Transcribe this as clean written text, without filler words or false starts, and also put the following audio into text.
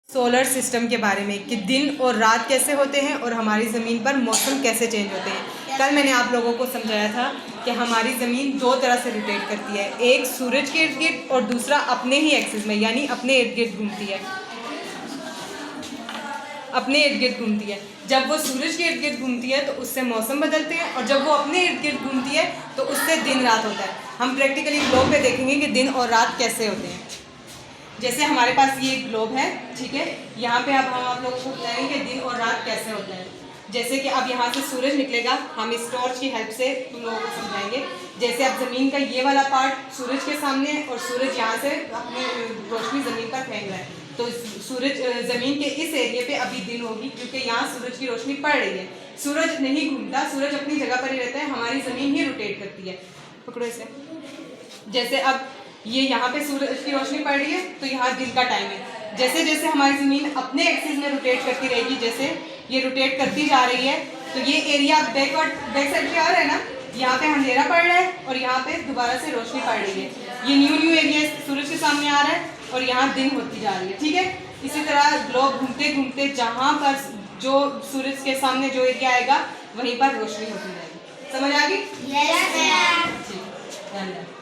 Solar system के बारे में कि दिन और रात कैसे होते हैं और हमारी ज़मीन पर मौसम कैसे चेंज होते हैं। कल मैंने आप लोगों को समझाया था कि हमारी ज़मीन दो तरह से रोटेट करती है, एक सूरज के इर्द गिर्द और दूसरा अपने ही एक्सिस में यानी अपने इर्द गिर्द घूमती है, अपने इर्द गिर्द घूमती है। जब वो सूरज के इर्द गिर्द घूमती है तो उससे मौसम बदलते हैं और जब वो अपने इर्द गिर्द घूमती है तो उससे दिन रात होता है। हम प्रैक्टिकली ग्लोब में देखेंगे कि दिन और रात कैसे होते हैं। जैसे हमारे पास ये ग्लोब है, ठीक है, यहाँ पे अब हम आप लोगों को बताएंगे कि दिन और रात कैसे होता है। जैसे कि अब यहाँ से सूरज निकलेगा, हम इस टॉर्च की हेल्प से तुम लोगों को समझाएंगे। जैसे अब ज़मीन का ये वाला पार्ट सूरज के सामने है और सूरज यहाँ से अपनी रोशनी ज़मीन पर फेंक रहा है, तो सूरज ज़मीन के इस एरिया पे अभी दिन होगी क्योंकि यहाँ सूरज की रोशनी पड़ रही है। सूरज नहीं घूमता, सूरज अपनी जगह पर ही रहता है, हमारी ज़मीन ही रोटेट करती है। पकड़ो इसे। जैसे अब ये यहाँ पे सूरज की रोशनी पड़ रही है तो यहाँ दिन का टाइम है। जैसे जैसे हमारी ज़मीन अपने एक्सिस में रोटेट करती रहेगी, जैसे ये रोटेट करती जा रही है तो ये एरिया बैक साइड पे आ रहा है ना, यहाँ पे अंधेरा पड़ रहा है और यहाँ पे दोबारा से रोशनी पड़ रही है। ये न्यू एरिया सूरज के सामने आ रहा है और यहाँ दिन होती जा रही है, ठीक है। इसी तरह ग्लोब घूमते घूमते जहाँ पर जो सूरज के सामने जो एरिया आएगा वहीं पर रोशनी होती जाएगी। समझ आ गई? Yes ma'am. ठीक, धन्यवाद।